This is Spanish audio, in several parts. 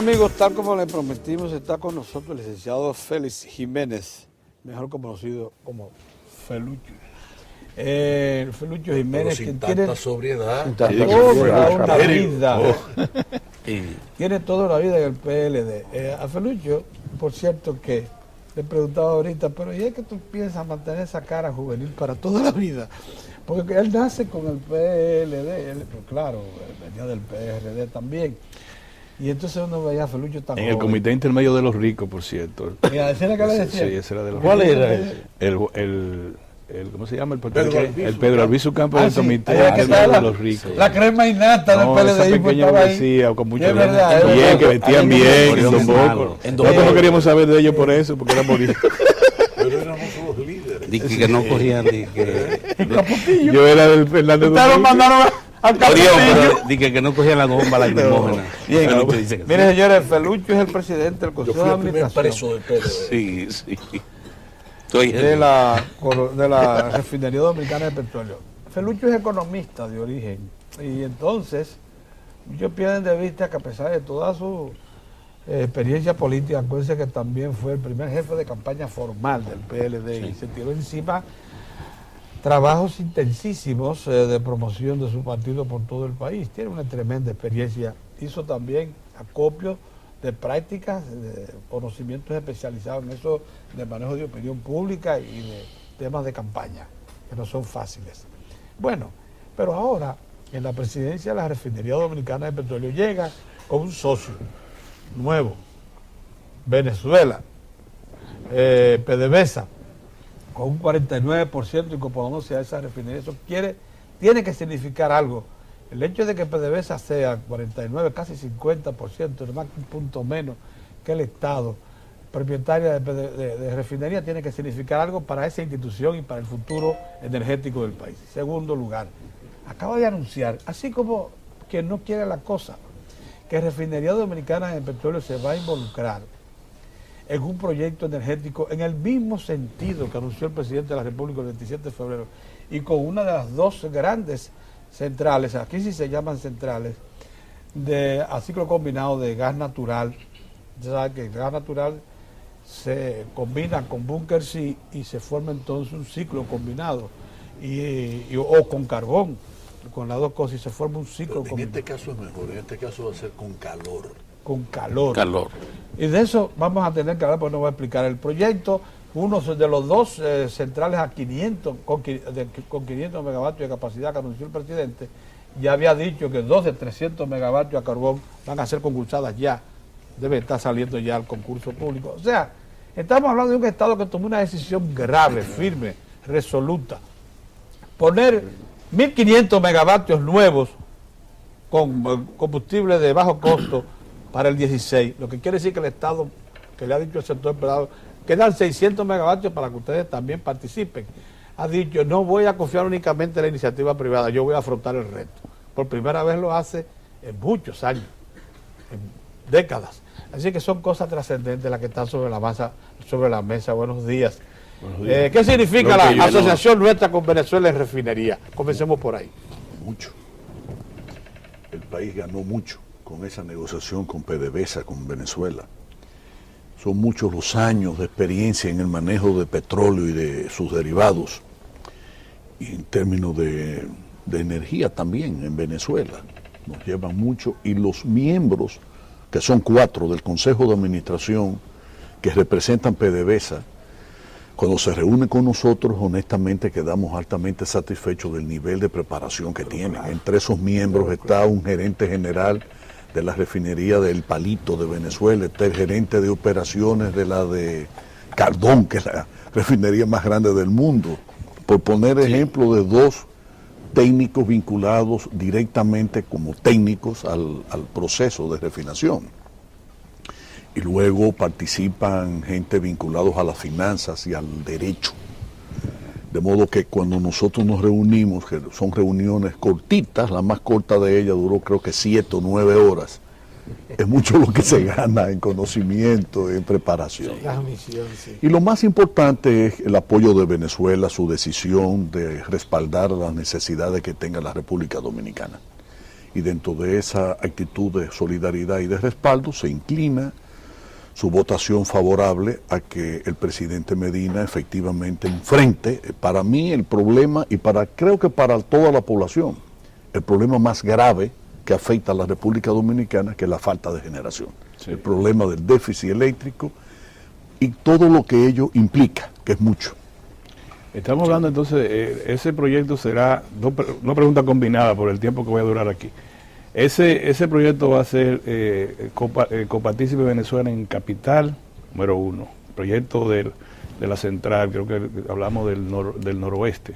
amigos, tal como le prometimos, está con nosotros el licenciado Félix Jiménez, mejor conocido como Felucho. Felucho Jiménez, sin que tanta tiene sobriedad. toda una vida. Sí. Tiene toda la vida en el PLD. A Felucho, por cierto, que le preguntaba ahorita, pero ¿y es que tú piensas mantener esa cara juvenil para toda la vida? Porque él nace con el PLD, pues claro, venía del PRD también. Y entonces uno veía a Felucho tan en el Comité Intermedio de los Ricos, por cierto. Mira, ¿ese era que le decía? Sí, ese era de los ¿Cuál ricos. era ese? ¿Cómo se llama? Pedro Pedro Albizu Campos del sí, Comité ahí es que Intermedio está de los Ricos. La crema innata No, del esa PLD. pequeña burguesía con mucho Es verdad, es bien, verdad. que vestían bien, en Don Bosco. Nosotros no queríamos saber de ellos por eso, porque éramos Pero éramos los líderes. Dice que no cogían, yo era del Fernández. Ustedes lo mandaron al Capotillo. Dice que no cogían la bomba lacrimógena. Bien, Felucho dice que sí. mire señores, Felucho es el presidente del Yo Consejo fui de el primer Administración preso del PLD. Sí. Estoy de la Refinería Dominicana de Petróleo. Felucho es economista de origen y entonces muchos pierden de vista que a pesar de toda su experiencia política, acuérdense que también fue el primer jefe de campaña formal del PLD y se tiró encima trabajos intensísimos de promoción de su partido por todo el país. Tiene una tremenda experiencia. Hizo también acopio de prácticas, de conocimientos especializados en eso, de manejo de opinión pública y de temas de campaña, que no son fáciles. Bueno, pero ahora, en la presidencia de la Refinería Dominicana de Petróleo, llega con un socio nuevo, Venezuela, PDVSA, con un 49% incorporándose a esa refinería. Eso tiene que significar algo. El hecho de que PDVSA sea 49, casi 50%, no más que un punto menos que el Estado, propietaria de refinería, tiene que significar algo para esa institución y para el futuro energético del país. Segundo lugar, acaba de anunciar, así como quien no quiere la cosa, que Refinería Dominicana de Petróleo se va a involucrar en un proyecto energético en el mismo sentido que anunció el presidente de la República el 27 de febrero y con una de las dos grandes centrales, aquí sí se llaman centrales, a ciclo combinado de gas natural. Ya saben que el gas natural se combina con bunkers y se forma entonces un ciclo combinado, o con carbón, con las dos cosas, y se forma un ciclo En combinado. este caso es mejor, en este caso va a ser con calor. Con calor. calor. Y de eso vamos a tener que hablar, porque no voy a explicar el proyecto. Uno de los dos centrales a 500, con 500 megavatios de capacidad que anunció el presidente, ya había dicho que dos de 300 megavatios a carbón van a ser concursadas ya. Debe estar saliendo ya al concurso público. O sea, estamos hablando de un Estado que tomó una decisión grave, firme, resoluta. Poner 1.500 megavatios nuevos con combustible de bajo costo para el 16, lo que quiere decir que el Estado, que le ha dicho al sector privado, quedan 600 megavatios para que ustedes también participen. Ha dicho, no voy a confiar únicamente en la iniciativa privada, yo voy a afrontar el reto. Por primera vez lo hace en muchos años, en décadas. Así que son cosas trascendentes las que están sobre la mesa. Buenos días. Buenos días. ¿Qué significa la asociación nuestra con Venezuela en refinería? Comencemos por ahí. Mucho. El país ganó mucho con esa negociación con PDVSA, con Venezuela. Son muchos los años de experiencia en el manejo de petróleo y de sus derivados. Y en términos de energía también en Venezuela. Nos llevan mucho. Y los miembros, que son 4 del Consejo de Administración, que representan PDVSA, cuando se reúnen con nosotros, honestamente quedamos altamente satisfechos del nivel de preparación que tienen. Entre esos miembros está un gerente general de la refinería del Palito de Venezuela, está el gerente de operaciones de la de Cardón, que es la refinería más grande del mundo, por poner ejemplo de 2 técnicos vinculados directamente como técnicos al proceso de refinación. Y luego participan gente vinculados a las finanzas y al derecho. De modo que cuando nosotros nos reunimos, que son reuniones cortitas, la más corta de ellas duró creo que 7 o 9 horas, es mucho lo que se gana en conocimiento, en preparación. Y lo más importante es el apoyo de Venezuela, su decisión de respaldar las necesidades que tenga la República Dominicana. y dentro de esa actitud de solidaridad y de respaldo se inclina su votación favorable a que el presidente Medina efectivamente enfrente, para mí, el problema, y creo que para toda la población, el problema más grave que afecta a la República Dominicana, que es la falta de generación. Sí. El problema del déficit eléctrico y todo lo que ello implica, que es mucho. Estamos hablando entonces, ese proyecto será, no pregunta combinada por el tiempo que voy a durar aquí. Ese proyecto va a ser copartícipe Venezuela en capital, número 1. Proyecto de la central, creo que hablamos del noroeste,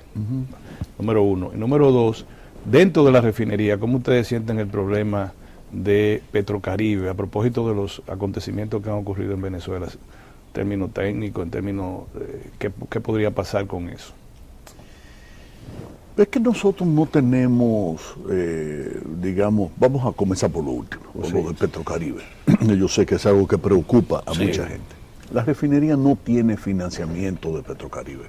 número 1. Y número 2, dentro de la refinería, ¿cómo ustedes sienten el problema de Petrocaribe a propósito de los acontecimientos que han ocurrido en Venezuela? En términos técnicos, en términos, ¿qué podría pasar con eso? Es que nosotros no tenemos, digamos, vamos a comenzar por lo último, por lo de Petrocaribe. Yo sé que es algo que preocupa a mucha gente. La refinería no tiene financiamiento de Petrocaribe.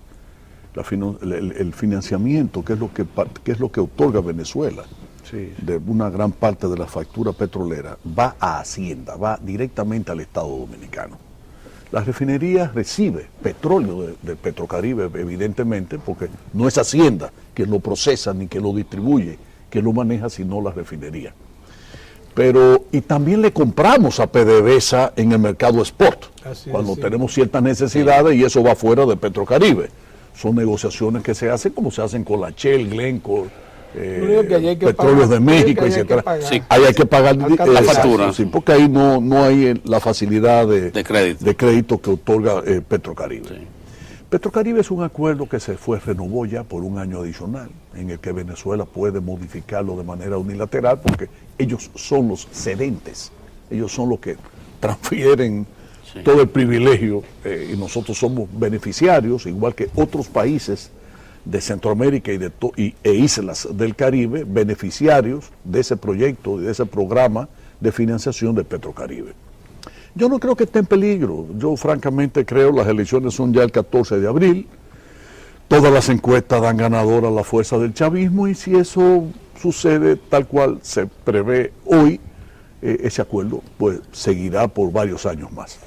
El financiamiento, que es lo que otorga Venezuela, de una gran parte de la factura petrolera, va a Hacienda, va directamente al Estado Dominicano. La refinería recibe petróleo de Petrocaribe, evidentemente, porque no es Hacienda quien lo procesa ni que lo distribuye, que lo maneja, sino la refinería. Y también le compramos a PDVSA en el mercado spot, cuando tenemos ciertas necesidades, y eso va fuera de Petrocaribe. Son negociaciones que se hacen como se hacen con la Shell, Glencore, Petróleos de México, etc. Ahí hay que pagar la factura. Sí, porque ahí no hay la facilidad de crédito que otorga Petrocaribe. Sí. Petrocaribe es un acuerdo que se renovó ya por un año adicional, en el que Venezuela puede modificarlo de manera unilateral, porque ellos son los cedentes, ellos son los que transfieren todo el privilegio, y nosotros somos beneficiarios, igual que otros países de Centroamérica e islas del Caribe, beneficiarios de ese proyecto y de ese programa de financiación de Petrocaribe. Yo no creo que esté en peligro. Yo francamente creo, las elecciones son ya el 14 de abril, todas las encuestas dan ganadora a la fuerza del chavismo, y si eso sucede tal cual se prevé hoy, ese acuerdo pues seguirá por varios años más.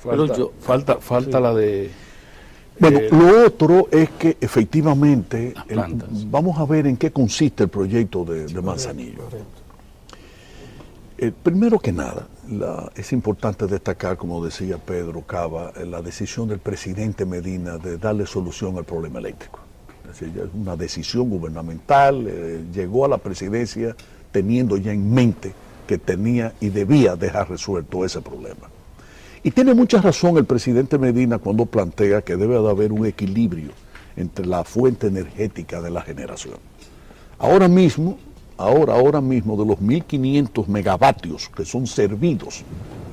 Falta la de... Bueno, lo otro es que efectivamente, vamos a ver en qué consiste el proyecto de Manzanillo. Primero que nada, es importante destacar, como decía Pedro Cava, la decisión del presidente Medina de darle solución al problema eléctrico. Es decir, es una decisión gubernamental, llegó a la presidencia teniendo ya en mente que tenía y debía dejar resuelto ese problema. Y tiene mucha razón el presidente Medina cuando plantea que debe de haber un equilibrio entre la fuente energética de la generación. Ahora mismo, de los 1.500 megavatios que son servidos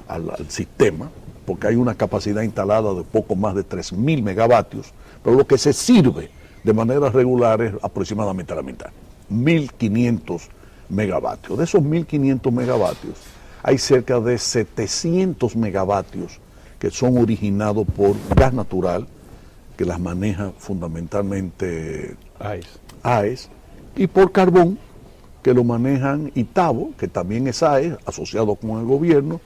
al sistema, porque hay una capacidad instalada de poco más de 3.000 megavatios, pero lo que se sirve de manera regular es aproximadamente la mitad, 1.500 megavatios. De esos 1.500 megavatios, hay cerca de 700 megavatios que son originados por gas natural, que las maneja fundamentalmente AES, y por carbón, que lo manejan Itabo, que también es AES, asociado con el gobierno,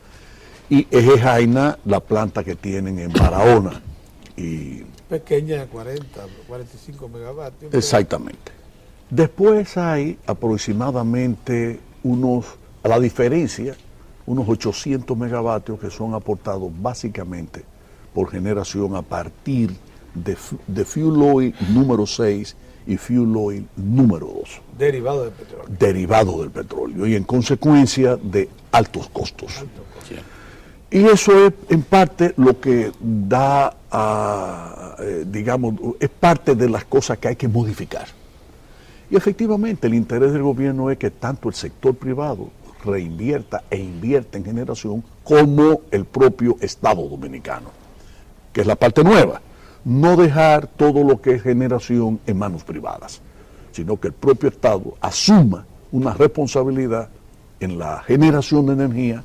y Eje Jaina, la planta que tienen en Barahona. Pequeña de 45 megavatios. Exactamente. Después hay aproximadamente a la diferencia, unos 800 megavatios que son aportados básicamente por generación a partir de fuel oil número 6 y fuel oil número 2. Derivado del petróleo. Derivado del petróleo y en consecuencia de altos costos. Y eso es en parte lo que da, digamos, es parte de las cosas que hay que modificar. Y efectivamente el interés del gobierno es que tanto el sector privado reinvierta e invierte en generación como el propio Estado dominicano, que es la parte nueva. No dejar todo lo que es generación en manos privadas, sino que el propio Estado asuma una responsabilidad en la generación de energía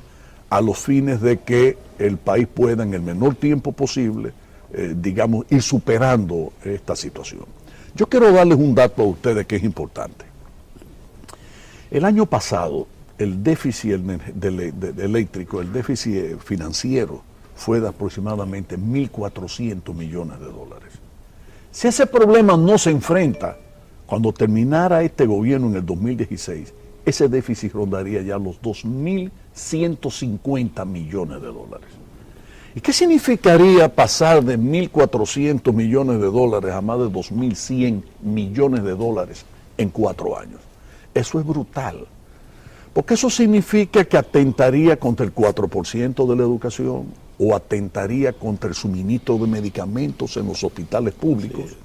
a los fines de que el país pueda en el menor tiempo posible, digamos, ir superando esta situación. Yo quiero darles un dato a ustedes que es importante. El año pasado, el déficit eléctrico, el déficit financiero fue de aproximadamente 1.400 millones de dólares. Si ese problema no se enfrenta, cuando terminara este gobierno en el 2016, ese déficit rondaría ya los 2.150 millones de dólares. ¿Y qué significaría pasar de 1.400 millones de dólares a más de 2.100 millones de dólares en 4 años? Eso es brutal. Porque eso significa que atentaría contra el 4% de la educación o atentaría contra el suministro de medicamentos en los hospitales públicos. Sí.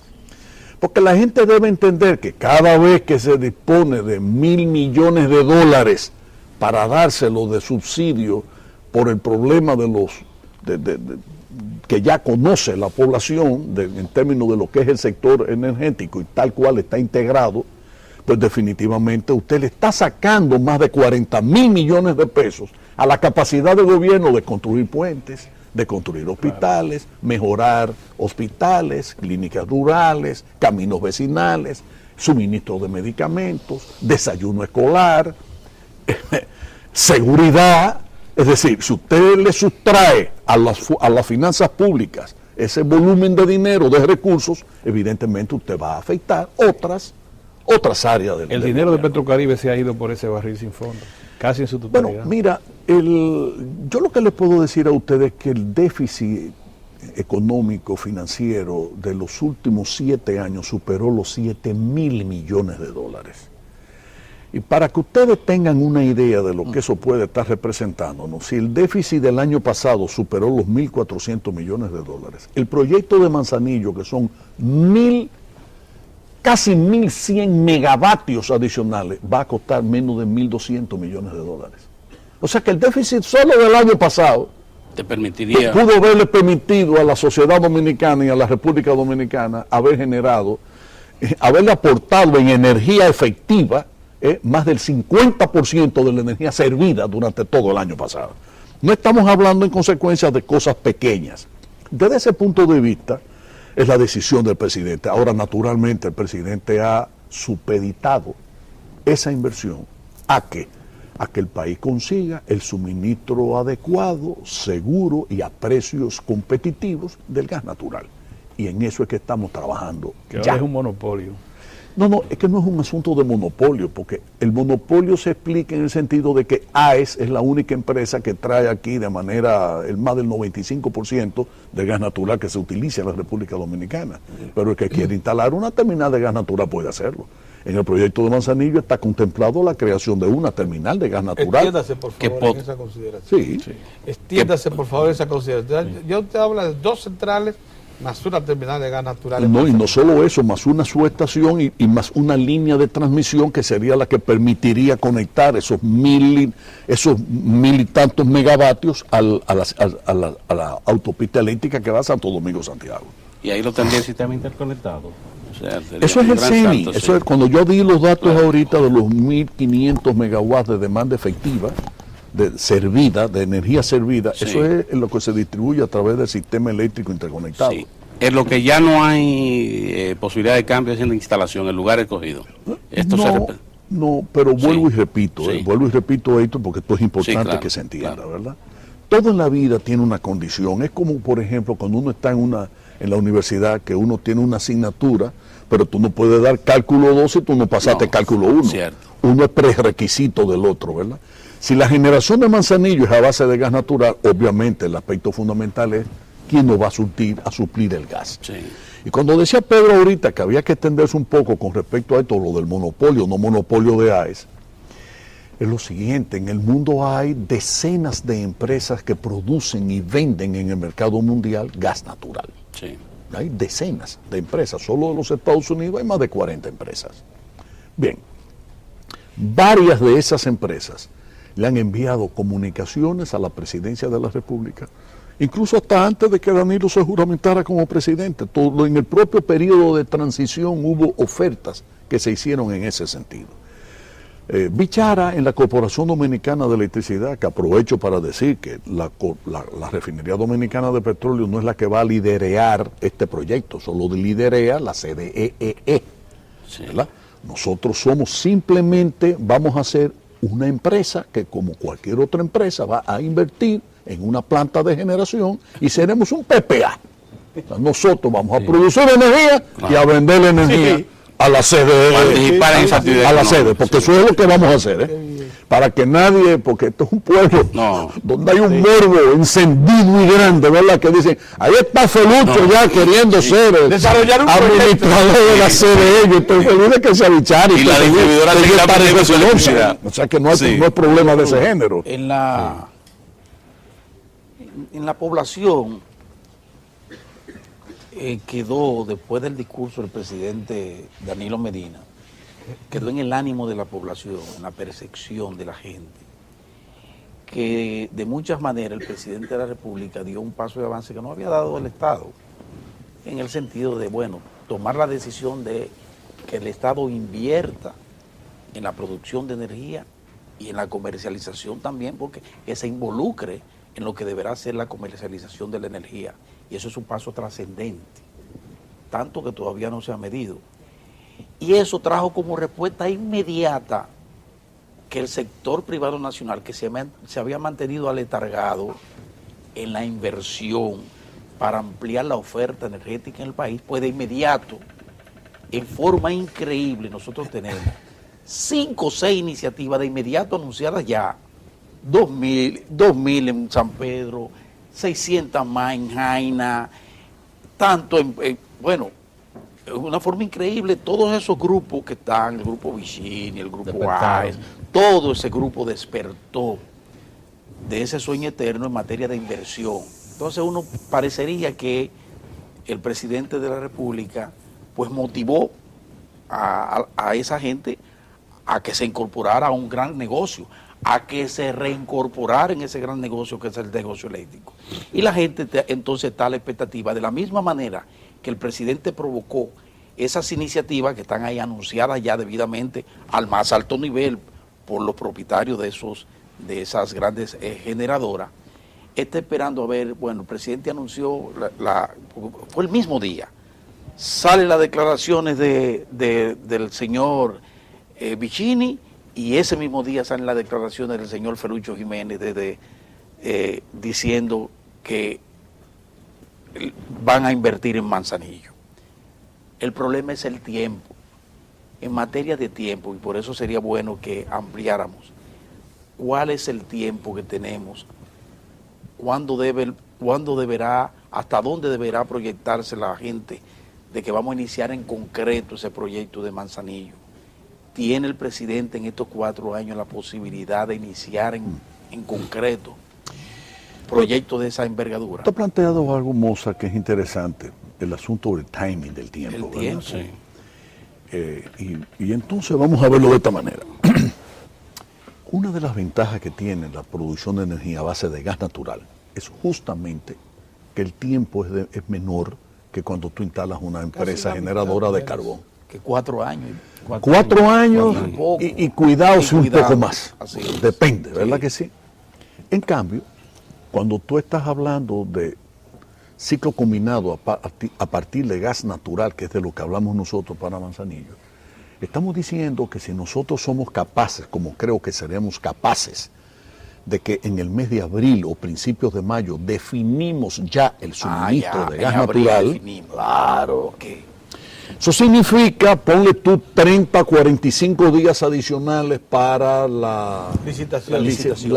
Porque la gente debe entender que cada vez que se dispone de 1.000 millones de dólares para dárselo de subsidio por el problema de los que ya conoce la población en términos de lo que es el sector energético y tal cual está integrado, pues definitivamente usted le está sacando más de 40.000 millones de pesos a la capacidad del gobierno de construir puentes, de construir hospitales, mejorar hospitales, clínicas rurales, caminos vecinales, suministro de medicamentos, desayuno escolar, seguridad. Es decir, si usted le sustrae a las finanzas públicas ese volumen de dinero, de recursos, evidentemente usted va a afectar otras áreas del El dinero de Petrocaribe se ha ido por ese barril sin fondo, casi en su totalidad. Bueno, mira, yo lo que les puedo decir a ustedes es que el déficit económico, financiero de los últimos 7 años superó los 7.000 millones de dólares. Y para que ustedes tengan una idea de lo que eso puede estar representándonos, si el déficit del año pasado superó los 1.400 millones de dólares, el proyecto de Manzanillo, que son casi 1.100 megavatios adicionales, va a costar menos de 1.200 millones de dólares. O sea que el déficit solo del año pasado te permitiría, pudo haberle permitido a la sociedad dominicana y a la República Dominicana haber generado, haberle aportado en energía efectiva más del 50% de la energía servida durante todo el año pasado. No estamos hablando en consecuencia de cosas pequeñas. Desde ese punto de vista es la decisión del presidente. Ahora, naturalmente, el presidente ha supeditado esa inversión a que el país consiga el suministro adecuado, seguro y a precios competitivos del gas natural. Y en eso es que estamos trabajando. Que ahora es un monopolio. No, es que no es un asunto de monopolio, porque el monopolio se explica en el sentido de que AES es la única empresa que trae aquí de manera, el más del 95% del gas natural que se utiliza en la República Dominicana. Pero el que quiere instalar una terminal de gas natural puede hacerlo. En el proyecto de Manzanillo está contemplado la creación de una terminal de gas natural. Extiéndase, por favor, en esa consideración. Sí. Extiéndase, por favor, esa consideración. Ya usted habla de 2 centrales más una terminal de gas natural. No, y no solo eso, más una subestación y más una línea de transmisión que sería la que permitiría conectar esos mil y tantos megavatios a la autopista eléctrica que va a Santo Domingo-Santiago. Y ahí lo tendría el sistema interconectado. O sea, eso es el CENI. Salto, eso sí. es, cuando yo di los datos ahorita de los 1.500 megawatts de demanda efectiva, de energía servida, sí. Eso es lo que se distribuye a través del sistema eléctrico interconectado. Sí. En lo que ya no hay posibilidad de cambio es en la instalación, el lugar escogido. Esto no, pero vuelvo y repito, esto porque esto es importante que se entienda, ¿verdad? Todo en la vida tiene una condición. Es como, por ejemplo, cuando uno está en la universidad, que uno tiene una asignatura, pero tú no puedes dar cálculo 2 si tú no pasaste cálculo 1. Cierto. Uno es prerequisito del otro, ¿verdad? Si la generación de Manzanillo es a base de gas natural, obviamente el aspecto fundamental es quién nos va a suplir el gas. Sí. Y cuando decía Pedro ahorita que había que extenderse un poco con respecto a esto, lo del monopolio, no monopolio de AES, es lo siguiente: en el mundo hay decenas de empresas que producen y venden en el mercado mundial gas natural. Sí. Hay decenas de empresas, solo en los Estados Unidos hay más de 40 empresas. Bien, varias de esas empresas le han enviado comunicaciones a la presidencia de la República, incluso hasta antes de que Danilo se juramentara como presidente. Todo, en el propio periodo de transición hubo ofertas que se hicieron en ese sentido. Bichara, en la Corporación Dominicana de Electricidad, que aprovecho para decir que la Refinería Dominicana de Petróleo no es la que va a liderear este proyecto, solo liderea la CDEE. Sí. ¿Verdad? Nosotros vamos a ser una empresa que, como cualquier otra empresa, va a invertir en una planta de generación y seremos un PPA. O sea, nosotros vamos a producir energía y a vender energía a la sede, Participar en esa actividad a la económica. sede, porque eso es lo que vamos a hacer, para que nadie, porque esto es un pueblo donde hay un morbo encendido y grande, ¿verdad? Que dicen, ahí está Felucho ya queriendo ser el Desarrollar un administrador de la CDE, yo estoy feliz de que se avichare Y la distribuidora que tenga está también su resolviendo. electricidad. O sea que no hay, Sí. no hay problema de ese género. En la población quedó, después del discurso del presidente Danilo Medina, quedó en el ánimo de la población, en la percepción de la gente, que de muchas maneras el presidente de la República dio un paso de avance que no había dado el Estado, en el sentido de, bueno, tomar la decisión de que el Estado invierta en la producción de energía y en la comercialización también, porque que se involucre en lo que deberá ser la comercialización de la energía. Y eso es un paso trascendente, tanto que todavía no se ha medido. Y eso trajo como respuesta inmediata que el sector privado nacional, que se había mantenido aletargado en la inversión para ampliar la oferta energética en el país, pues de inmediato, en forma increíble, nosotros tenemos 5 o 6 iniciativas de inmediato anunciadas ya. 2.000 en San Pedro, 600 más en Jaina, tanto bueno, es una forma increíble, todos esos grupos que están, el grupo Vicini, el grupo AES, todo ese grupo despertó de ese sueño eterno en materia de inversión. Entonces uno parecería que el presidente de la República pues motivó a esa gente a que se incorporara a un gran negocio, a que se reincorporara en ese gran negocio que es el negocio eléctrico. Y la gente entonces está a la expectativa, de la misma manera que el presidente provocó esas iniciativas que están ahí anunciadas ya debidamente al más alto nivel por los propietarios de esas grandes generadoras, está esperando a ver, bueno, el presidente anunció, fue el mismo día, salen las declaraciones del señor Vicini, y ese mismo día salen las declaraciones del señor Felucho Jiménez diciendo que van a invertir en Manzanillo. El problema es el tiempo. En materia de tiempo, y por eso sería bueno que ampliáramos, ¿cuál es el tiempo que tenemos? ¿Cuándo deberá, hasta dónde deberá proyectarse la gente de que vamos a iniciar en concreto ese proyecto de Manzanillo? ¿Tiene el presidente en estos 4 años la posibilidad de iniciar en concreto proyectos de esa envergadura? Te ha planteado algo, Moza, que es interesante, el asunto del timing del tiempo. El tiempo. Sí. Y entonces vamos a verlo de esta manera. Una de las ventajas que tiene la producción de energía a base de gas natural es justamente que el tiempo es menor que cuando tú instalas una empresa generadora de carbón. Que 4 años. 4 años poco. y cuidado si un cuidado. poco más. Así es. Depende, ¿verdad Sí. que sí? En cambio, cuando tú estás hablando de ciclo combinado a partir de gas natural, que es de lo que hablamos nosotros para Manzanillo, estamos diciendo que si nosotros somos capaces, como creo que seremos capaces, de que en el mes de abril o principios de mayo definimos ya el suministro de gas en abril natural, definimos. claro. Ok. Eso significa, ponle tú 30, 45 días adicionales para la Licitación. licitación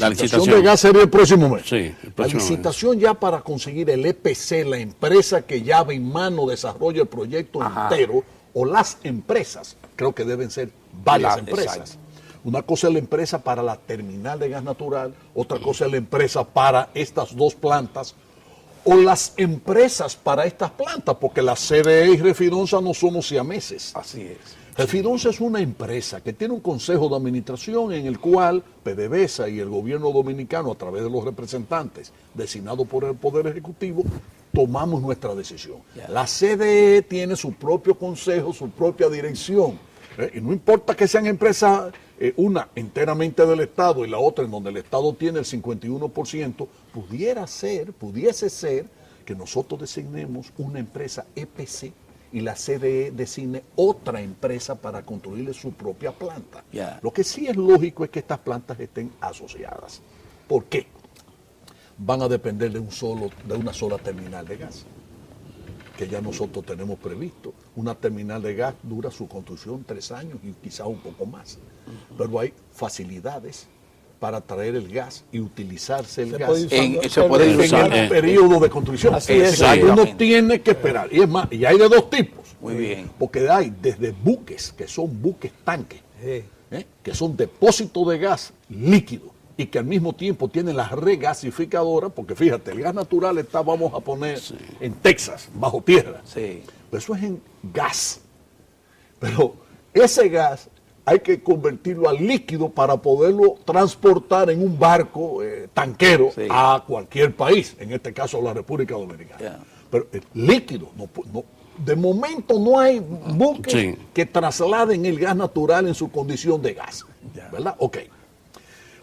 licitación. de gas sería el próximo mes. Sí, el La próximo mes. licitación ya para conseguir el EPC, la empresa que llave en mano desarrolla el proyecto entero, o las empresas, creo que deben ser varias empresas. Exacto. Una cosa es la empresa para la terminal de gas natural, otra cosa es la empresa para estas 2 plantas, o las empresas para estas plantas, porque la CDE y Refidonza no somos siameses. Así es. Refidonza es una empresa que tiene un consejo de administración en el cual PDVSA y el gobierno dominicano, a través de los representantes designados por el Poder Ejecutivo, tomamos nuestra decisión. La CDE tiene su propio consejo, su propia dirección. Y no importa que sean empresas, una enteramente del Estado y la otra en donde el Estado tiene el 51%, pudiese ser que nosotros designemos una empresa EPC y la CDE designe otra empresa para construirle su propia planta. Ya. Lo que sí es lógico es que estas plantas estén asociadas. ¿Por qué? Van a depender de una sola terminal de gas, que ya nosotros tenemos previsto. Una terminal de gas dura su construcción 3 años y quizá un poco más. Pero hay facilidades para traer el gas y utilizarse el gas se puede ir en usando. el periodo de construcción. Así es. Uno tiene que esperar. Y es más, y hay de 2 tipos. Muy bien. Porque hay desde buques, que son buques tanques, Sí. que son depósitos de gas líquido y que al mismo tiempo tienen las regasificadoras, porque fíjate, el gas natural está, vamos a poner, en Texas, bajo tierra. Sí. Pero eso es en gas. Pero ese gas hay que convertirlo a líquido para poderlo transportar en un barco tanquero Sí. a cualquier país, en este caso la República Dominicana. Ya. Pero líquido, de momento no hay buques Sí. que trasladen el gas natural en su condición de gas. ¿Verdad? Ok.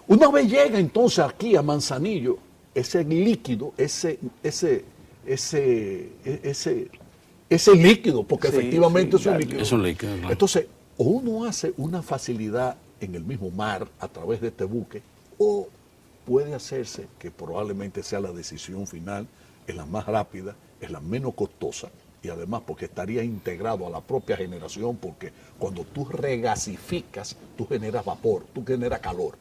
Una vez llega entonces aquí a Manzanillo, ese líquido, ese líquido, porque Sí, efectivamente sí, es un ya, líquido. es un líquido, claro. Entonces, o uno hace una facilidad en el mismo mar a través de este buque, o puede hacerse, que probablemente sea la decisión final, es la más rápida, es la menos costosa, y además porque estaría integrado a la propia generación, porque cuando tú regasificas, tú generas vapor, tú generas calor.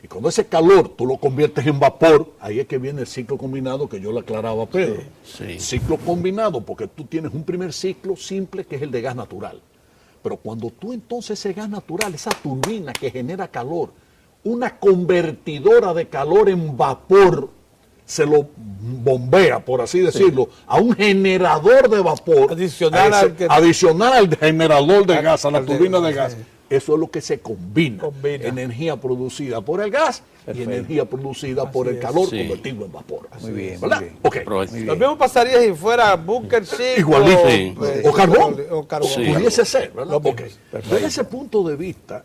Y cuando ese calor tú lo conviertes en vapor, ahí es que viene el ciclo combinado que yo le aclaraba a Pedro. Sí. Ciclo combinado, porque tú tienes un primer ciclo simple que es el de gas natural. Pero cuando tú entonces ese gas natural, esa turbina que genera calor, una convertidora de calor en vapor, se lo bombea, por así decirlo, a un generador de vapor Adicional adicional al generador de gas, a la al de- turbina de gas. sí. Eso es lo que se combina. Combina. Energía producida por el gas y Perfecto. energía producida por Así el es. calor, Sí. convertirlo en vapor. Muy bien, ¿Verdad? muy bien. Ok. Provecho. Muy Lo bien. mismo pasaría si fuera Bunker sí, Igualito. Sí. O carbón. O carbón. Sí. Pudiese ser, ¿verdad? Lo mismo. Ok. Desde ese punto de vista,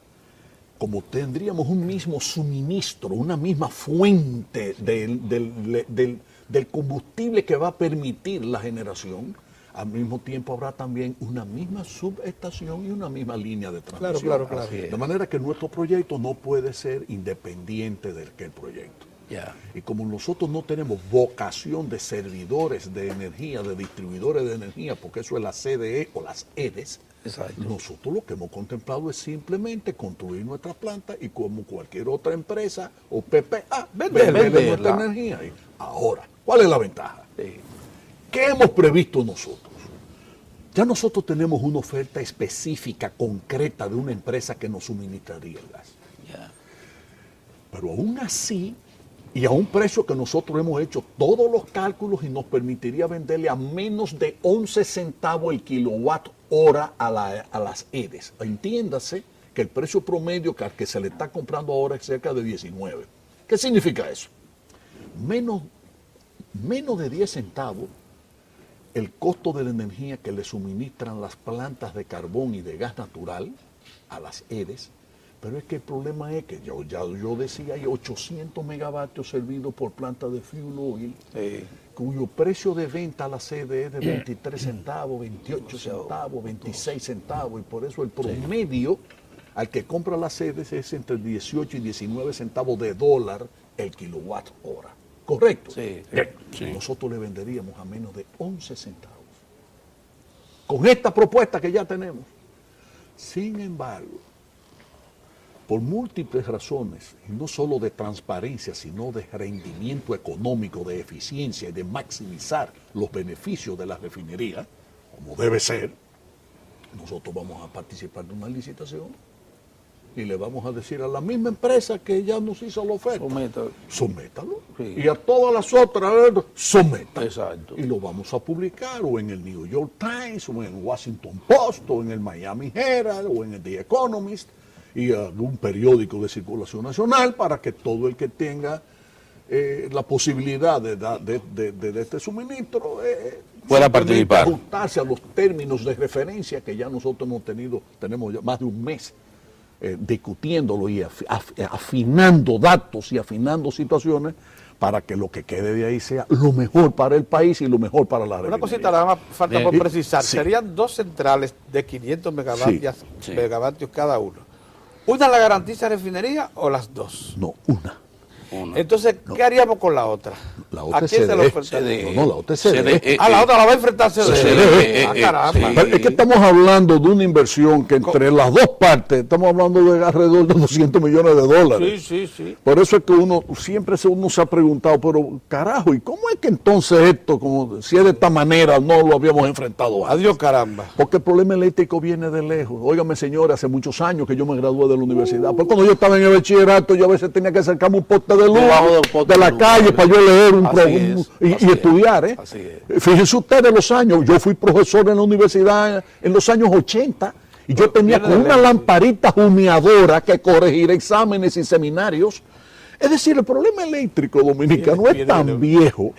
como tendríamos un mismo suministro, una misma fuente del combustible que va a permitir la generación, al mismo tiempo habrá también una misma subestación y una misma línea de transmisión. Claro. Así es. De manera que nuestro proyecto no puede ser independiente del que el proyecto. Ya. Y como nosotros no tenemos vocación de servidores de energía, de distribuidores de energía, porque eso es la CDE o las EDES, Exacto. nosotros lo que hemos contemplado es simplemente construir nuestra planta y como cualquier otra empresa o PPA, venderle nuestra venderla. energía. Y ahora, ¿cuál es la ventaja? Sí. ¿Qué hemos previsto nosotros? Ya nosotros tenemos una oferta específica, concreta de una empresa que nos suministraría el gas. Ya. Pero aún así, y a un precio que nosotros hemos hecho todos los cálculos y nos permitiría venderle a menos de 11 centavos el kilowatt hora a las EDES. Entiéndase que el precio promedio que se le está comprando ahora es cerca de 19. ¿Qué significa eso? Menos de 10 centavos el costo de la energía que le suministran las plantas de carbón y de gas natural a las EDES. Pero es que el problema es que yo decía, hay 800 megavatios servidos por planta de fuel oil, Sí. cuyo precio de venta a la CDE es de 23 centavos, 28 centavos, 26 centavos, y por eso el promedio al que compra la CDE es entre 18 y 19 centavos de dólar el kilowatt hora. ¿Correcto? Sí, sí. Bien. Sí. Nosotros le venderíamos a menos de 11 centavos. Con esta propuesta que ya tenemos. Sin embargo, por múltiples razones, y no solo de transparencia, sino de rendimiento económico, de eficiencia y de maximizar los beneficios de la refinería, como debe ser, nosotros vamos a participar de una licitación y le vamos a decir a la misma empresa que ya nos hizo la oferta, sométalo. Sí. Y a todas las otras, sométalo. Exacto. Y lo vamos a publicar o en el New York Times, o en el Washington Post, o en el Miami Herald, o en el The Economist, y algún periódico de circulación nacional, para que todo el que tenga la posibilidad de este suministro Pueda simplemente participar. ajustarse a los términos de referencia que ya nosotros tenemos ya más de un mes discutiéndolo y afinando datos y afinando situaciones para que lo que quede de ahí sea lo mejor para el país y lo mejor para la refinería. Una cosita nada más falta por precisar. Sí. Serían 2 centrales de 500 megavatios, Sí. megavatios cada uno. ¿Una la garantiza refinería o las dos? No, una. Entonces, ¿qué haríamos con la otra? La ¿A otra quién se lo es ofertaría? No, la otra es CDE. La otra la va a enfrentar CDE. Ah, caramba. Pero es que estamos hablando de una inversión que entre las dos partes, estamos hablando de alrededor de 200 millones de dólares. Sí. Por eso es que uno se ha preguntado, pero carajo, ¿y cómo es que entonces esto, como si es de esta manera, no lo habíamos enfrentado antes? Adiós, caramba. Porque el problema eléctrico viene de lejos. Óigame, señores, hace muchos años que yo me gradué de la universidad. Pues cuando yo estaba en el bachillerato, yo a veces tenía que acercarme un poste de luz Debajo del poste de la de luz, calle para yo leer y Así estudiar. Así es. Fíjense ustedes los años. Yo fui profesor en la universidad en los años 80 y yo tenía con una lamparita humeadora que corregir exámenes y seminarios. Es decir, el problema eléctrico dominicano es tan viejo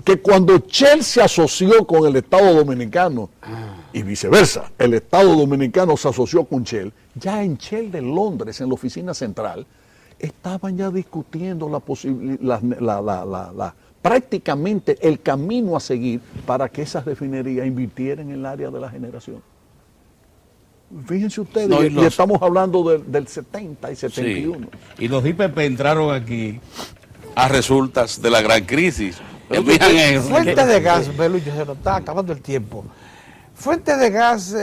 que cuando Shell se asoció con el Estado Dominicano y viceversa, el Estado Dominicano se asoció con Shell, ya en Shell de Londres, en la oficina central, estaban ya discutiendo prácticamente el camino a seguir para que esas refinerías invirtieran en el área de la generación. Fíjense ustedes, No, y estamos hablando del 70 y 71. Y los IPP entraron aquí. A resultas de la gran crisis. Fuentes de gas, Belucho, se nos está acabando el tiempo. Fuentes de gas,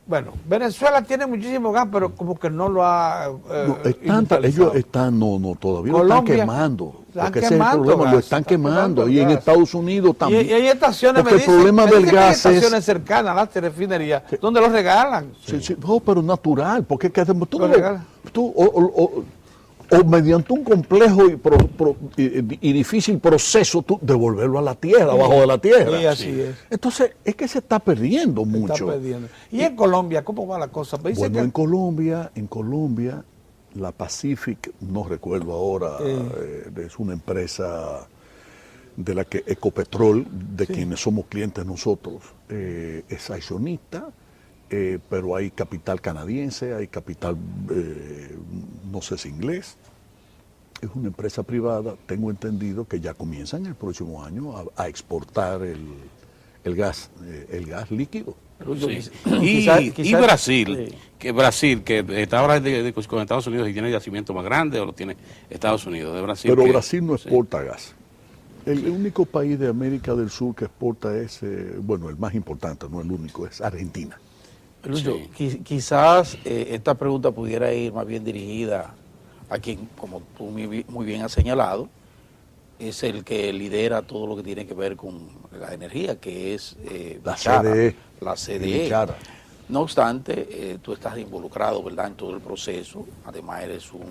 bueno, Venezuela tiene muchísimo gas, pero como que no lo ha Ellos están, todavía lo están Colombia, quemando. están Porque ese es el quemando problema, lo gas, están están quemando. quemando Y en gas. Estados Unidos también. Y hay estaciones, Porque el problema del que hay gas estaciones cercanas a las refinerías donde los regalan. Sí, no, pero natural, porque es que tú, Lo regalan. o mediante un complejo y difícil proceso, tú devolverlo a la tierra, abajo de la tierra. Sí, así es. Entonces, es que se está perdiendo Está mucho. perdiendo. Y en Colombia, ¿cómo va la cosa? Me dice Bueno, que- en Colombia, la Pacific, no recuerdo ahora, es una empresa de la que Ecopetrol, de quienes somos clientes nosotros, es accionista, pero hay capital canadiense, hay capital, no sé si inglés. Es una empresa privada, tengo entendido que ya comienzan el próximo año a exportar el gas líquido. Sí. Quizás- Y Brasil, que está ahora con Estados Unidos y tiene el yacimiento más grande, o lo tiene Estados Unidos, de Brasil. Pero que- Brasil no sí. exporta gas. El único país de América del Sur que exporta es, el más importante, no el único, es Argentina. Lucho, Sí. quizás esta pregunta pudiera ir más bien dirigida a quien, como tú muy bien has señalado, es el que lidera todo lo que tiene que ver con la energía, que es La Bichara, CDE. La CDE. Bichara. No obstante, tú estás involucrado, ¿verdad?, en todo el proceso. Además, eres un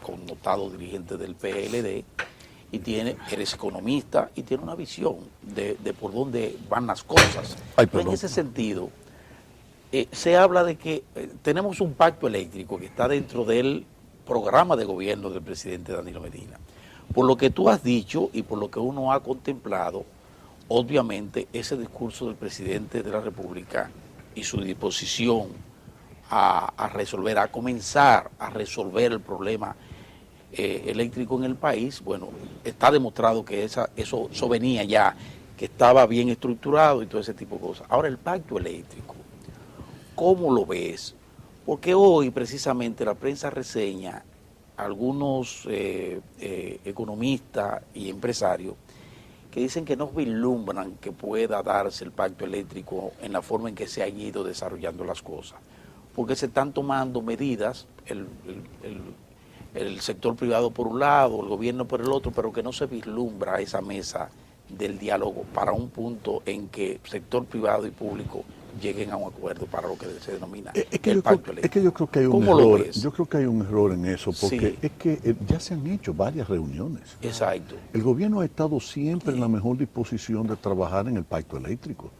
connotado dirigente del PLD y eres economista y tienes una visión de por dónde van las cosas. Ay, Pero en perdón. ese sentido, se habla de que tenemos un pacto eléctrico que está dentro del programa de gobierno del presidente Danilo Medina. Por lo que tú has dicho y por lo que uno ha contemplado, obviamente ese discurso del presidente de la República y su disposición a resolver, a comenzar a resolver el problema eléctrico en el país, bueno, está demostrado que eso venía ya, que estaba bien estructurado y todo ese tipo de cosas. Ahora el pacto eléctrico, ¿cómo lo ves? Porque hoy precisamente la prensa reseña algunos economistas y empresarios que dicen que no vislumbran que pueda darse el pacto eléctrico en la forma en que se han ido desarrollando las cosas, porque se están tomando medidas, el sector privado por un lado, el gobierno por el otro, pero que no se vislumbra esa mesa del diálogo para un punto en que sector privado y público lleguen a un acuerdo para lo que se denomina el pacto eléctrico. Es que yo creo que hay un ¿Cómo lo error. ves? Yo creo que hay un error en eso, porque Sí. es que ya se han hecho varias reuniones. Exacto. El gobierno ha estado siempre en la mejor disposición de trabajar en el pacto eléctrico.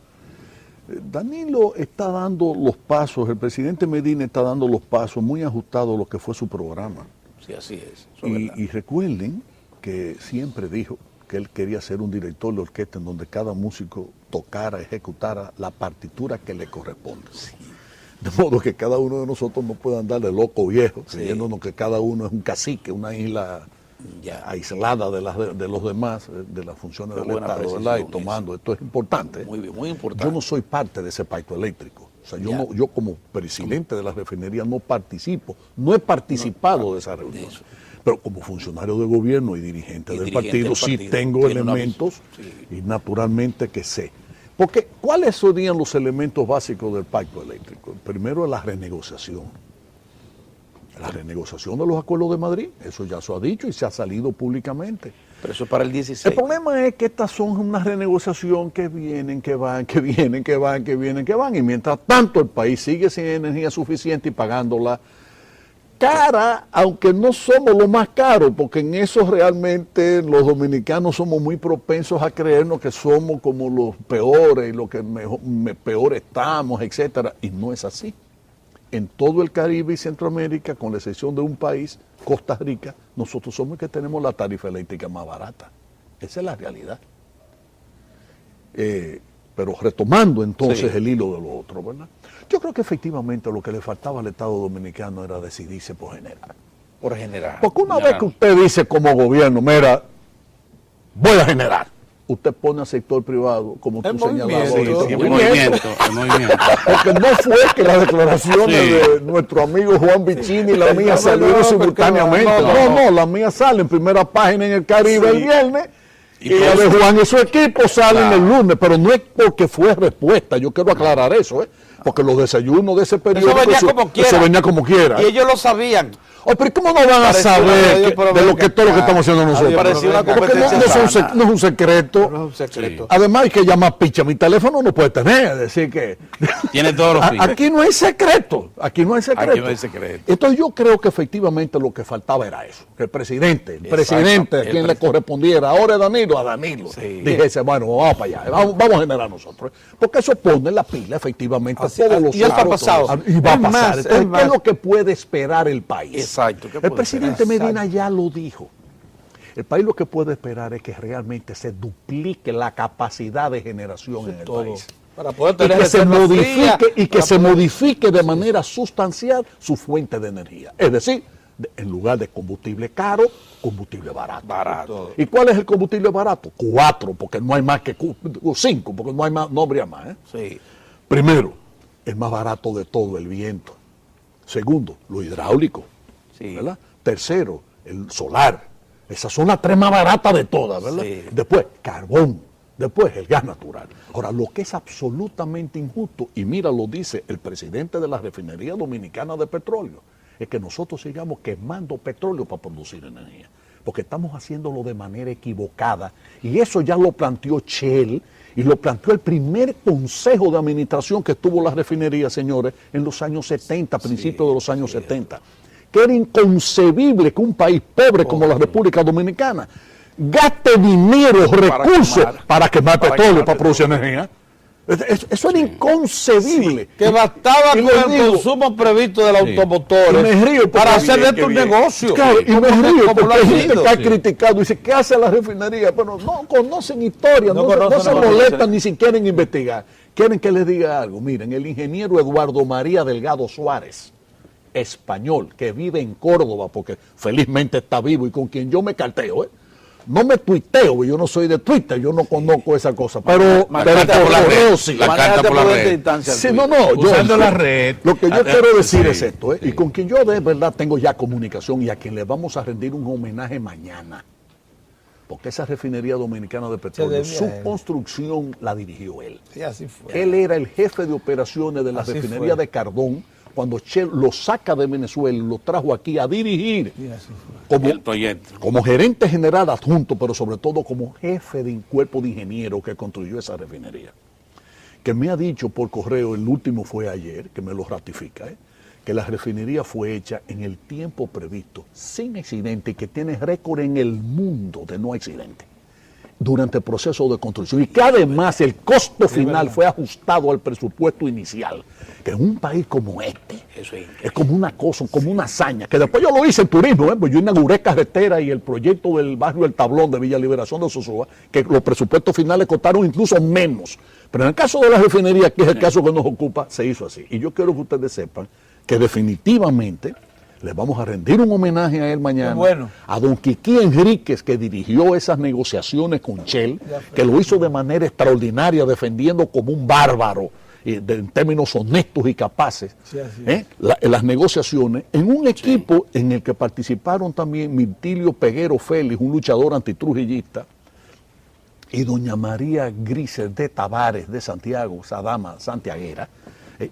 Danilo está dando los pasos, el presidente Medina está dando los pasos muy ajustados a lo que fue su programa. Sí, así es. Eso es verdad. Y recuerden que siempre dijo que él quería ser un director de orquesta en donde cada músico tocara, ejecutara la partitura que le corresponde. De modo que cada uno de nosotros no pueda andar de loco viejo, creyéndonos que cada uno es un cacique, una isla aislada de los demás, de las funciones Qué del buena Estado, ¿verdad? Y precisión tomando, esto es importante. Muy bien, muy importante. Yo no soy parte de ese pacto eléctrico. O sea, Ya. yo como presidente de la refinería no participo, no he participado de esa reunión. Pero como funcionario de gobierno y dirigente, del, partido, sí tengo tiene una elementos visión. y naturalmente que sé. Porque, ¿cuáles serían los elementos básicos del pacto eléctrico? Primero, la renegociación. La renegociación de los acuerdos de Madrid, eso ya se ha dicho y se ha salido públicamente. Pero eso es para el 16. El problema es que estas son una renegociación que vienen, que van, que vienen, que van, que vienen, que van. Y mientras tanto el país sigue sin energía suficiente y pagándola cara, aunque no somos lo más caros, porque en eso realmente los dominicanos somos muy propensos a creernos que somos como los peores y los que peor estamos, etcétera. Y no es así. En todo el Caribe y Centroamérica, con la excepción de un país, Costa Rica, nosotros somos los que tenemos la tarifa eléctrica más barata. Esa es la realidad. Pero retomando entonces el hilo de lo otro, ¿verdad? Yo creo que efectivamente lo que le faltaba al Estado Dominicano era decidirse por generar. Por general. Porque una vez que usted dice como gobierno, mira, voy a generar, usted pone al sector privado, como tú señalabas ahorita, El movimiento. porque no fue que las declaraciones de nuestro amigo Juan Vicini y la mía salieron simultáneamente. No, la mía sale en primera página en el Caribe el viernes y la de Juan y su equipo salen el lunes, pero no es porque fue respuesta, yo quiero aclarar eso, porque los desayunos de ese periodo Eso venía como quiera. Y ellos lo sabían. Oh, pero ¿cómo no van a saber de lo que todo lo que estamos haciendo nosotros? Parecía una Porque no es un secreto. No es un secreto. Además hay que llamar picha. Mi teléfono no puede tener, es decir que Tiene todos los fines. aquí no hay secreto. Aquí no hay secreto. Aquí no hay secreto. Entonces yo creo que efectivamente lo que faltaba era eso. Que el presidente, a quien le correspondiera, ahora es Danilo, a Danilo. Dijese, bueno, vamos para allá, vamos a generar nosotros. Porque eso pone la pila efectivamente a todos los y eso ha pasado. Y va a pasar. Más, Entonces, ¿qué es lo que puede esperar el país? Exacto. El presidente Medina ya lo dijo. El país lo que puede esperar es que realmente se duplique la capacidad de generación en el país. Para poder Y tener que se reservas modifique, frías, y que se modifique de manera sustancial su fuente de energía. Es decir, en lugar de combustible caro, combustible barato. ¿Y cuál es el combustible barato? 4, porque no hay más que 5, porque no hay más, no habría más. Sí. Primero, el más barato de todo, el viento. Segundo, lo hidráulico. Sí. ¿Verdad? Tercero, el solar. Esas son las 3 más baratas de todas, ¿verdad? Sí. Después, carbón. Después, el gas natural. Ahora, lo que es absolutamente injusto, y mira, lo dice el presidente de la Refinería Dominicana de Petróleo, es que nosotros sigamos quemando petróleo para producir energía. Porque estamos haciéndolo de manera equivocada. Y eso ya lo planteó Shell y lo planteó el primer consejo de administración que tuvo la refinería, señores, en los años 70, principios de los años 70. Que era inconcebible que un país pobre como la República Dominicana gaste dinero, recursos para quemar petróleo, para producir energía. Eso era inconcebible. que bastaba Y con le el digo, consumo previsto del y automotores me río porque para hacer de esto un bien. negocio. Claro, y me río como lo porque ha hay gente sido. que ha criticado y dice, ¿qué hace la refinería? Bueno, no conocen historia, no se molestan ni siquiera en investigar. Quieren que les diga algo. Miren, el ingeniero Eduardo María Delgado Suárez, español, que vive en Córdoba, porque felizmente está vivo y con quien yo me carteo, no me tuiteo, yo no soy de Twitter, yo no conozco esa cosa, pero por correo sí. La carta por la red. Sí, no, Usando la red. Lo que yo quiero decir sí, es esto, y con quien yo de verdad tengo ya comunicación y a quien le vamos a rendir un homenaje mañana, porque esa refinería dominicana de petróleo, su construcción la dirigió él. Sí, así fue. Él era el jefe de operaciones de la Así refinería fue. de Cardón, cuando Shell lo saca de Venezuela y lo trajo aquí a dirigir El proyecto. como gerente general adjunto, pero sobre todo como jefe de un cuerpo de ingenieros que construyó esa refinería. Que me ha dicho por correo, el último fue ayer, que me lo ratifica, que la refinería fue hecha en el tiempo previsto, sin accidente, y que tiene récord en el mundo de no accidente durante el proceso de construcción, y que además el costo final fue ajustado al presupuesto inicial, que en un país como este es como una cosa, como una hazaña, que después yo lo hice en turismo, pues yo inauguré carretera y el proyecto del barrio El Tablón de Villa Liberación de Sosúa, que los presupuestos finales costaron incluso menos, pero en el caso de la refinería, que es el caso que nos ocupa, se hizo así. Y yo quiero que ustedes sepan que definitivamente Le vamos a rendir un homenaje a él mañana. Qué bueno. A don Quiquí Enríquez, que dirigió esas negociaciones con Shell, que lo hizo de manera extraordinaria, defendiendo como un bárbaro, en términos honestos y capaces, Sí, así es. las negociaciones, en un equipo en el que participaron también Mirtilio Peguero Félix, un luchador antitrujillista, y doña María Grises de Tavares de Santiago, esa dama santiaguera,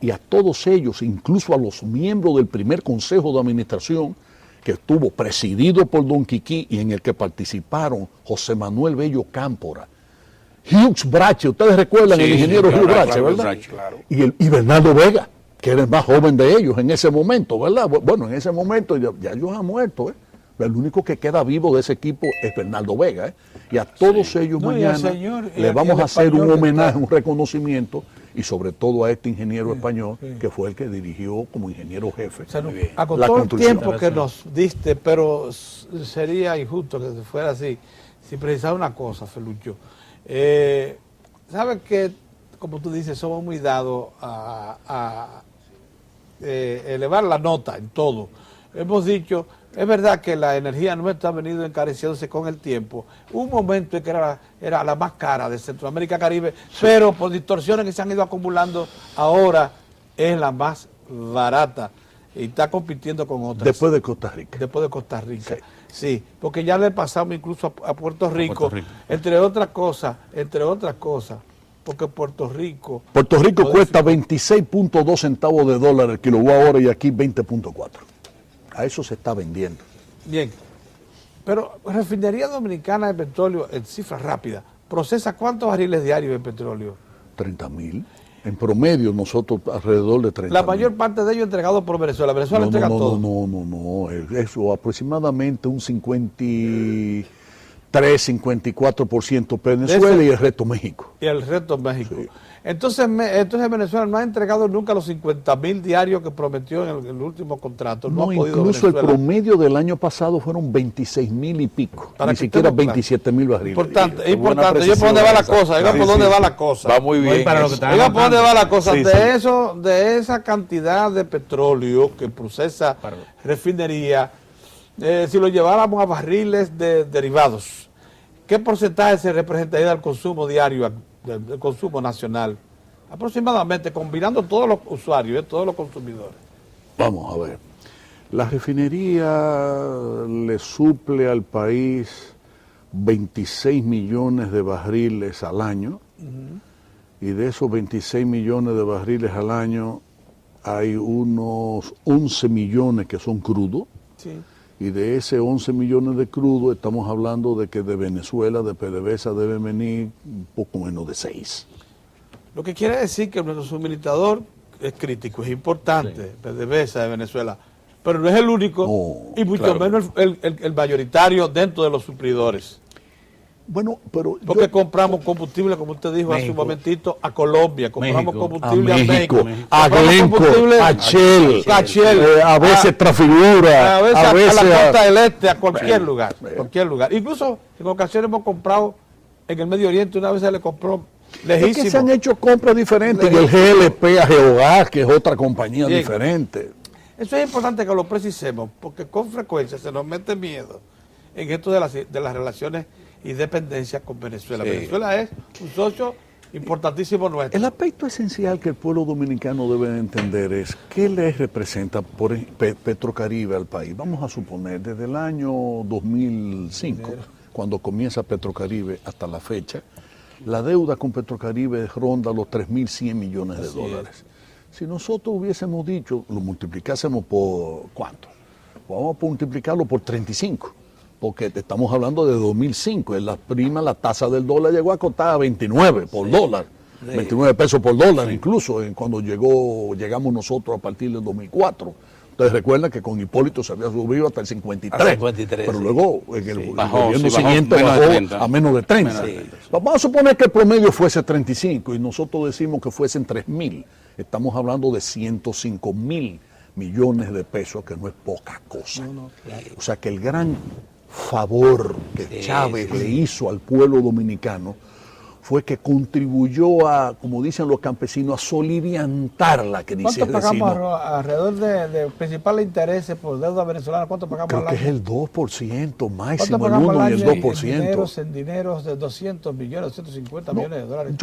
y a todos ellos, incluso a los miembros del primer consejo de administración, que estuvo presidido por don Quiquí y en el que participaron José Manuel Bello Cámpora, Hughes Brache, ustedes recuerdan Sí, el sí, ingeniero claro, Hughes Brache, claro, ¿verdad? Brache, claro. Y Bernardo Vega, que era el más joven de ellos en ese momento, ¿verdad? Bueno, en ese momento ya ellos han muerto, ¿eh? El único que queda vivo de ese equipo es Bernardo Vega, ¿eh? Y a todos ellos No, y al mañana señor, y le al- vamos y al a hacer un español que homenaje, está. un reconocimiento, y sobre todo a este ingeniero español, que fue el que dirigió como ingeniero jefe. O sea, no, la con todo el construcción. tiempo que nos diste, pero sería injusto que fuera así, si precisaba una cosa, Felucho. Sabes que, como tú dices, somos muy dados a elevar la nota en todo. Hemos dicho, es verdad que la energía nuestra ha venido encareciéndose con el tiempo. Hubo un momento en que era la más cara de Centroamérica Caribe, pero por distorsiones que se han ido acumulando, ahora es la más barata y está compitiendo con otras. Después de Costa Rica. Después de Costa Rica. Sí, porque ya le pasamos incluso a Puerto Rico, Puerto Rico. entre otras cosas, porque Puerto Rico... Puerto Rico no cuesta 26.2 centavos de dólar el kilowatt hora y aquí 20.4. A eso se está vendiendo. Bien, pero Refinería Dominicana de Petróleo, en cifras rápidas, procesa ¿cuántos barriles diarios de petróleo? 30.000. En promedio nosotros alrededor de 30.000. La mayor parte de ellos entregados por Venezuela. Venezuela entrega todo. No. Eso aproximadamente un 53-54% Venezuela Eso- y el resto México. Y el resto México. Entonces Venezuela no ha entregado nunca los 50.000 diarios que prometió en el último contrato. No, ha podido incluso el Venezuela. promedio del año pasado fueron 26.000 y pico. Para Ni que siquiera estemos claros. 27.000 barriles. Importante, es Buena importante. Oiga precisión por dónde va la esa. cosa, oiga por dónde va la cosa. Va muy bien. para lo que eso. está- Oiga por dónde va la cosa. Sí, de sí. eso, de esa cantidad de petróleo que procesa refinería, si lo lleváramos a barriles de derivados, ¿qué porcentaje se representaría del consumo diario, del consumo nacional? Aproximadamente, combinando todos los usuarios, todos los consumidores. Vamos a ver. La refinería le suple al país 26 millones de barriles al año, y de esos 26 millones de barriles al año hay unos 11 millones que son crudos, Sí. y de ese 11 millones de crudo estamos hablando de que de Venezuela, de PDVSA, deben venir un poco menos de 6. Lo que quiere decir que nuestro suministrador es crítico, es importante, PDVSA de Venezuela, pero no es el único No, y mucho claro. menos el mayoritario dentro de los suplidores. Bueno, pero Porque compramos combustible, como usted dijo hace un México. momentito, a Colombia, compramos México. a combustible a México, México, a compramos Glencore, combustible a Shell, a Shell, a veces Trafigura, a veces a veces a la a- costa del este, a cualquier lugar, cualquier lugar. Incluso en ocasiones hemos comprado en el Medio Oriente, una vez se le compró Es lejísimo. que se han hecho compras diferentes, y el GLP a Geogas, que es otra compañía Bien. diferente. Eso es importante que lo precisemos, porque con frecuencia se nos mete miedo en esto de las relaciones y dependencias con Venezuela. Sí. Venezuela es un socio importantísimo nuestro. El aspecto esencial que el pueblo dominicano debe entender es qué le representa por Petrocaribe al país. Vamos a suponer, desde el año 2005, cuando comienza Petrocaribe hasta la fecha, la deuda con Petrocaribe ronda los 3.100 millones de dólares. Si nosotros hubiésemos dicho, lo multiplicásemos por ¿cuánto? Vamos a multiplicarlo por 35, porque estamos hablando de 2005. En la prima, la tasa del dólar llegó a costar 29 por dólar, 29 pesos por dólar, incluso cuando llegamos nosotros a partir del 2004. Ustedes recuerdan que con Hipólito se había subido hasta el 53, Hasta el 53, pero sí. luego en el Bajó, gobierno sí, bajó siguiente menos de bajó 30. a menos de 30. Menos de 30. Vamos a suponer que el promedio fuese 35 y nosotros decimos que fuesen 3.000. Estamos hablando de 105.000 millones de pesos, que no es poca cosa. O sea que el gran favor que Chávez le hizo al pueblo dominicano fue que contribuyó a, como dicen los campesinos, a soliviantar la crisis. ¿Cuánto Es decir, pagamos no, alrededor de principales intereses por deuda venezolana? ¿Cuánto pagamos creo al que año? es el 2%, ¿Cuánto máximo el pagamos 1 al y el año 2%. en dineros de 200 millones, 250 No, millones de dólares?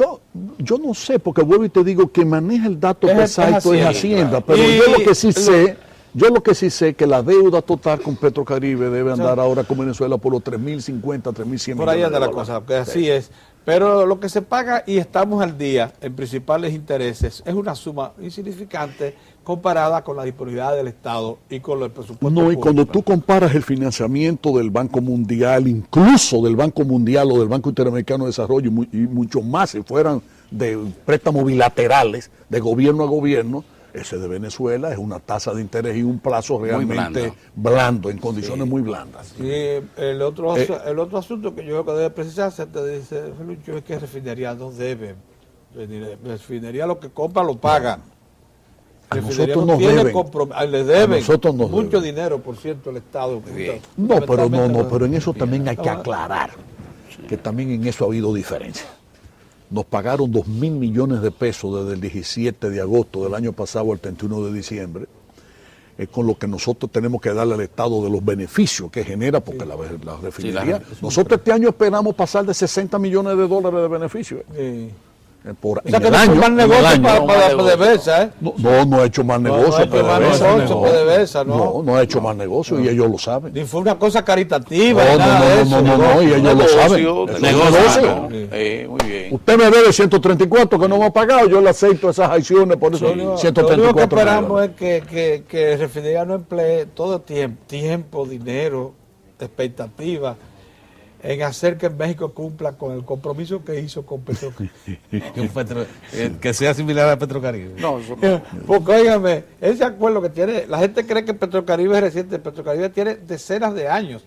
yo no sé, porque vuelvo y te digo que maneja el dato Es exacto es Hacienda, Hacienda, claro. pero Y yo lo que sí sé que la deuda total con Petrocaribe debe andar ahora con Venezuela por los 3.050, 3.100 Por ahí millones anda de la dólares. cosa, que así es. Pero lo que se paga y estamos al día en principales intereses es una suma insignificante comparada con la disponibilidad del Estado y con el presupuesto No, y público. cuando tú comparas el financiamiento del Banco Mundial, incluso del Banco Mundial o del Banco Interamericano de Desarrollo, y mucho más si fueran de préstamos bilaterales de gobierno a gobierno, ese de Venezuela es una tasa de interés y un plazo realmente blando, en condiciones muy blandas. Y el otro asunto que yo creo que debe precisarse, te dice Felucho, es que refinería no debe. Refinería lo que compra lo paga. A Refinería nosotros no nos tiene deben. le deben A nosotros nos mucho deben. dinero, por cierto, el Estado. No, pero Fundamentalmente pero en eso también hay que aclarar que también en eso ha habido diferencia. Nos pagaron 2.000 millones de pesos desde el 17 de agosto del año pasado al 31 de diciembre, con lo que nosotros tenemos que darle al Estado de los beneficios que genera, porque la refinería. Nosotros este año esperamos pasar de 60 millones de dólares de beneficios. O sea que no es más negocio para PDVSA, ¿eh? No ha hecho más negocio. No ha hecho más negocio PDVSA, ¿no? No ha hecho más negocio y ellos lo saben. Ni fue una cosa caritativa, No, ni nada de eso. no, y ellos lo saben. Eso es negocio. Muy bien. Usted me debe 134 que no me ha pagado, yo le acepto esas acciones, por eso Lo único que 134 esperamos es que el refinería no emplee todo tiempo, dinero, expectativa en hacer que México cumpla con el compromiso que hizo con Petrocaribe. Que sea similar a Petrocaribe. No, eso no. Porque óigame, ese acuerdo que tiene, la gente cree que Petrocaribe es reciente, Petrocaribe tiene decenas de años.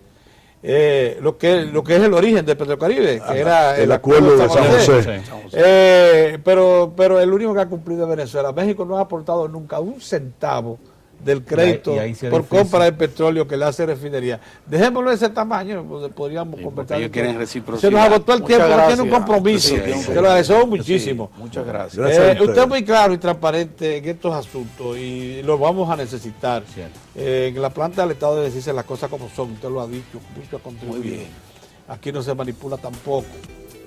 Lo que es el origen de Petrocaribe, que era el acuerdo de San José. Pero el único que ha cumplido es Venezuela. México no ha aportado nunca un centavo del crédito Y ahí sí es por difícil. compra de petróleo que le hace refinería. Dejémoslo de ese tamaño, pues, podríamos convertir. ellos quieren reciprocidad. Se nos agotó el Muchas tiempo, no gracias. tiene un compromiso. Sí, Se lo agradecemos muchísimo. Muchas gracias. Gracias a ustedes. Usted es muy claro y transparente en estos asuntos y lo vamos a necesitar. En la planta del Estado debe decirse las cosas como son, usted lo ha dicho, mucho ha contribuido. Muy bien. Aquí no se manipula tampoco,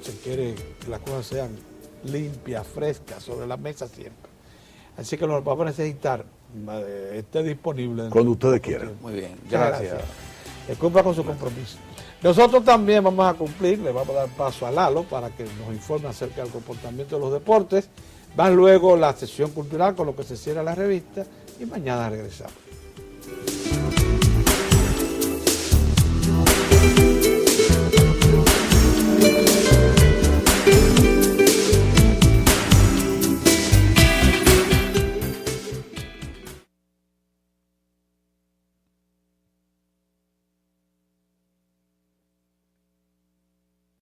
se quiere que las cosas sean limpias, frescas, sobre la mesa siempre. Así que nos vamos a necesitar, esté disponible. Cuando ustedes quieran. Muy bien. Gracias. Cumpla con su compromiso. Nosotros también vamos a cumplir, le vamos a dar paso a Lalo para que nos informe acerca del comportamiento de los deportes. Va luego la sesión cultural con lo que se cierra la revista y mañana regresamos.